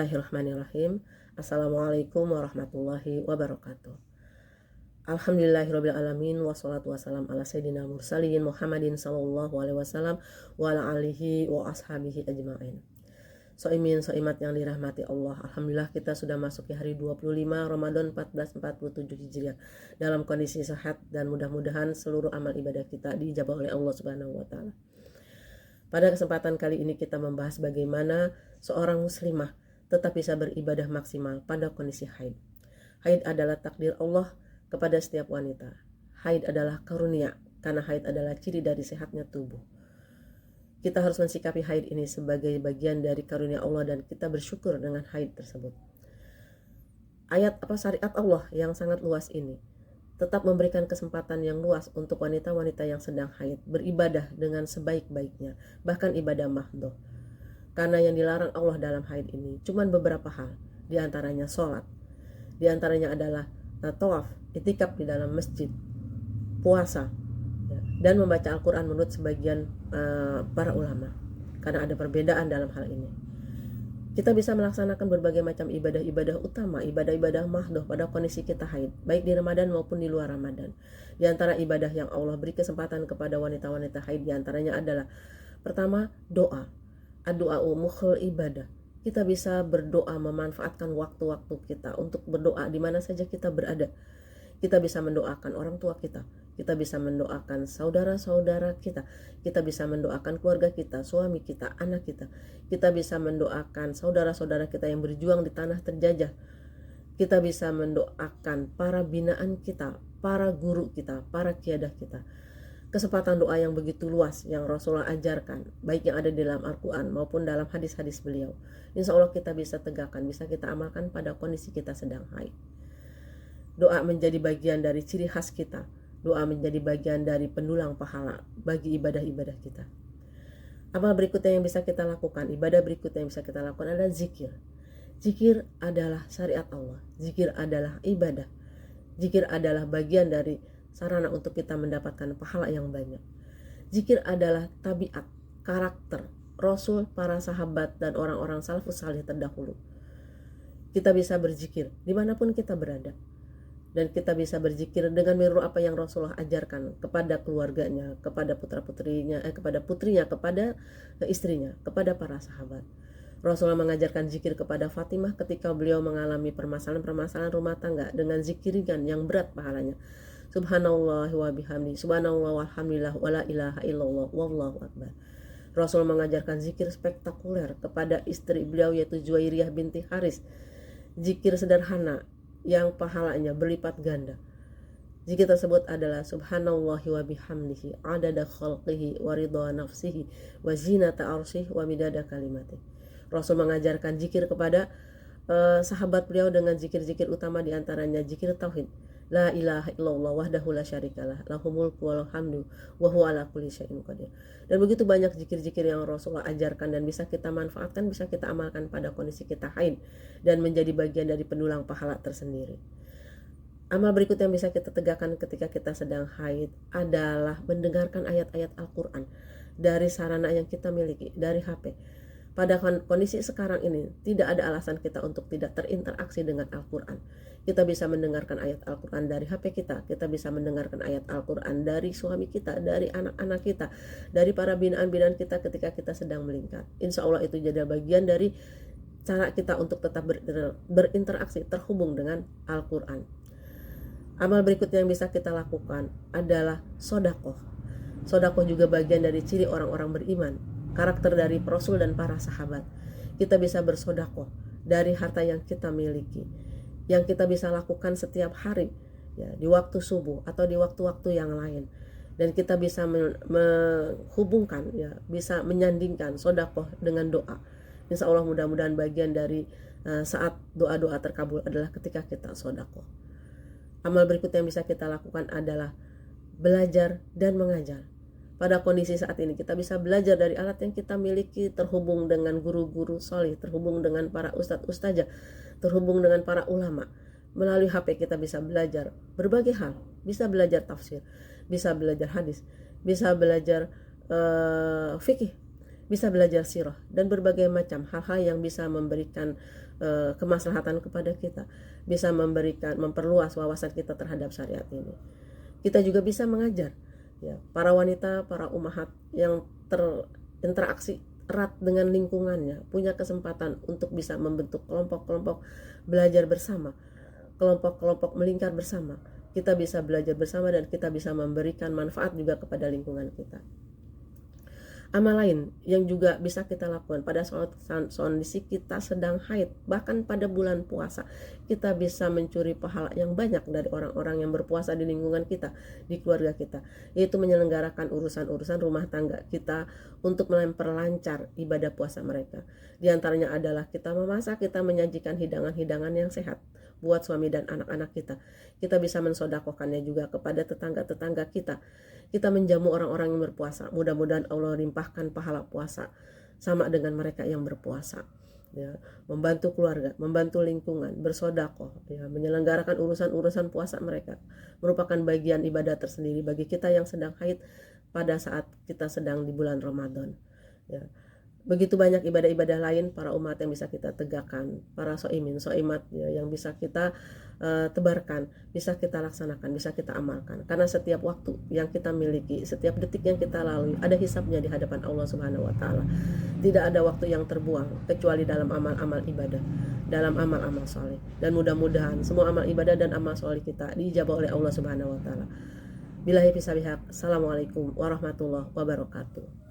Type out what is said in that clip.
Bismillahirrahmanirrahim. Assalamualaikum warahmatullahi wabarakatuh. Alhamdulillahirabbil alamin wassalatu wassalam ala sayyidina mursalin Muhammadin sallallahu alaihi wasallam wa ala alihi wa ashabihi ajmain. Soimin soimat yang dirahmati Allah. Alhamdulillah kita sudah masuk di hari 25 Ramadan 1447 Hijriah dalam kondisi sehat dan mudah-mudahan seluruh amal ibadah kita dijabah oleh Allah Subhanahu wa taala. Pada kesempatan kali ini kita membahas bagaimana seorang muslimah tetap bisa beribadah maksimal pada kondisi haid. Haid adalah takdir Allah kepada setiap wanita. Haid adalah karunia, karena haid adalah ciri dari sehatnya tubuh. Kita harus mensikapi haid ini sebagai bagian dari karunia Allah dan kita bersyukur dengan haid tersebut. Syariat Allah yang sangat luas ini tetap memberikan kesempatan yang luas untuk wanita-wanita yang sedang haid beribadah dengan sebaik-baiknya, bahkan ibadah mahdhah. Karena yang dilarang Allah dalam haid ini cuma beberapa hal, diantaranya sholat, diantaranya adalah tawaf, itikaf di dalam masjid, puasa, dan membaca Al-Quran menurut sebagian para ulama. Karena ada perbedaan dalam hal ini. Kita bisa melaksanakan berbagai macam ibadah-ibadah utama, ibadah-ibadah mahdhah pada kondisi kita haid, baik di Ramadan maupun di luar Ramadan. Di antara ibadah yang Allah beri kesempatan kepada wanita-wanita haid diantaranya adalah pertama, doa. Ad-du'a'u mukhul ibadah. Kita bisa berdoa, memanfaatkan waktu-waktu kita untuk berdoa di mana saja kita berada. Kita bisa mendoakan orang tua kita bisa mendoakan saudara-saudara kita bisa mendoakan keluarga kita, suami kita, anak kita bisa mendoakan saudara-saudara kita yang berjuang di tanah terjajah. Kita bisa mendoakan para binaan kita, para guru kita, para qiyadah kita. Kesempatan doa yang begitu luas yang Rasulullah ajarkan, baik yang ada di dalam Al-Quran maupun dalam hadis-hadis beliau. Insya Allah kita bisa tegakkan, bisa kita amalkan pada kondisi kita sedang haid. Doa menjadi bagian dari ciri khas kita. Doa menjadi bagian dari pendulang pahala bagi ibadah-ibadah kita. Amal berikutnya yang bisa kita lakukan, ibadah berikutnya yang bisa kita lakukan adalah zikir. Zikir adalah syariat Allah. Zikir adalah ibadah. Zikir adalah bagian dari sarana untuk kita mendapatkan pahala yang banyak. Zikir adalah tabiat, karakter Rasul, para sahabat, dan orang-orang salafus salih terdahulu. Kita bisa berzikir dimanapun kita berada. Dan kita bisa berzikir dengan meniru apa yang Rasulullah ajarkan kepada keluarganya, kepada putra-putrinya, kepada putrinya, kepada istrinya, kepada para sahabat. Rasulullah mengajarkan zikir kepada Fatimah ketika beliau mengalami permasalahan rumah tangga dengan zikir ringan yang berat pahalanya. Subhanallah wa bihamdi, subhanallah walhamdulillah wa la ilaha illallah wallahu akbar. Rasul mengajarkan zikir spektakuler kepada istri beliau yaitu Juwairiyah binti Haris. Zikir sederhana yang pahalanya berlipat ganda. Zikir tersebut adalah subhanallahi wa bihamdihi adada khalqihi wa ridha nafsihi wa zinata arsyih wa midada kalimatih. Rasul mengajarkan zikir kepada sahabat beliau dengan zikir-zikir utama diantaranya zikir tauhid. La ilaha illallah wahdahu la syarikalah lahul mulku wa lahul hamdu wa huwa ala kulli syai'in qadir. Dan begitu banyak zikir-zikir yang Rasulullah ajarkan dan bisa kita manfaatkan, bisa kita amalkan pada kondisi kita haid dan menjadi bagian dari pendulang pahala tersendiri. Amal berikut yang bisa kita tegakkan ketika kita sedang haid adalah mendengarkan ayat-ayat Al-Quran dari sarana yang kita miliki, dari HP. Pada kondisi sekarang ini tidak ada alasan kita untuk tidak terinteraksi dengan Al-Quran. Kita bisa mendengarkan ayat Al-Quran dari HP kita bisa mendengarkan ayat Al-Quran dari suami kita, dari anak-anak kita, dari para binaan-binaan kita ketika kita sedang melingkar. Insya Allah itu jadi bagian dari cara kita untuk tetap berinteraksi, terhubung dengan Al-Quran. Amal berikutnya yang bisa kita lakukan adalah sodakoh. Sodakoh juga bagian dari ciri orang-orang beriman, karakter dari Rasul dan para sahabat. Kita bisa bersodakoh dari harta yang kita miliki, yang kita bisa lakukan setiap hari, ya, di waktu subuh atau di waktu-waktu yang lain. Dan kita bisa menghubungkan, ya, bisa menyandingkan sodakoh dengan doa. Insya Allah mudah-mudahan bagian dari saat doa-doa terkabul adalah ketika kita sodakoh. Amal berikutnya yang bisa kita lakukan adalah belajar dan mengajar. Pada kondisi saat ini kita bisa belajar dari alat yang kita miliki, terhubung dengan guru-guru sholih, terhubung dengan para ustadz-ustazah, terhubung dengan para ulama. Melalui HP kita bisa belajar berbagai hal, bisa belajar tafsir, bisa belajar hadis, bisa belajar fikih, bisa belajar sirah dan berbagai macam hal-hal yang bisa memberikan kemaslahatan kepada kita, bisa memperluas wawasan kita terhadap syariat ini. Kita juga bisa mengajar ya para wanita, para ummahat yang terinteraksi erat dengan lingkungannya, punya kesempatan untuk bisa membentuk kelompok-kelompok belajar bersama, kelompok-kelompok melingkar bersama. Kita bisa belajar bersama dan kita bisa memberikan manfaat juga kepada lingkungan kita. Amal lain yang juga bisa kita lakukan pada kondisi kita sedang haid, bahkan pada bulan puasa, kita bisa mencuri pahala yang banyak dari orang-orang yang berpuasa di lingkungan kita, di keluarga kita, yaitu menyelenggarakan urusan-urusan rumah tangga kita untuk memperlancar ibadah puasa mereka. Di antaranya adalah kita memasak, kita menyajikan hidangan-hidangan yang sehat buat suami dan anak-anak kita. Kita bisa mensodakohkannya juga kepada tetangga-tetangga kita. Kita menjamu orang-orang yang berpuasa. Mudah-mudahan Allah limpahkan pahala puasa sama dengan mereka yang berpuasa. Ya, membantu keluarga, membantu lingkungan, bersodakoh, ya, menyelenggarakan urusan-urusan puasa mereka merupakan bagian ibadah tersendiri bagi kita yang sedang haid pada saat kita sedang di bulan Ramadan. Ya. Begitu banyak ibadah-ibadah lain para umat yang bisa kita tegakkan, para soimin, soimat ya, yang bisa kita tebarkan, bisa kita laksanakan, bisa kita amalkan. Karena setiap waktu yang kita miliki, setiap detik yang kita lalui, ada hisabnya di hadapan Allah Subhanahu wa Ta'ala. Tidak ada waktu yang terbuang kecuali dalam amal-amal ibadah, dalam amal-amal soleh. Dan mudah-mudahan semua amal ibadah dan amal soleh kita diijabah oleh Allah Subhanahu wa Ta'ala. Billahi fisabihaq. Assalamualaikum warahmatullahi wabarakatuh.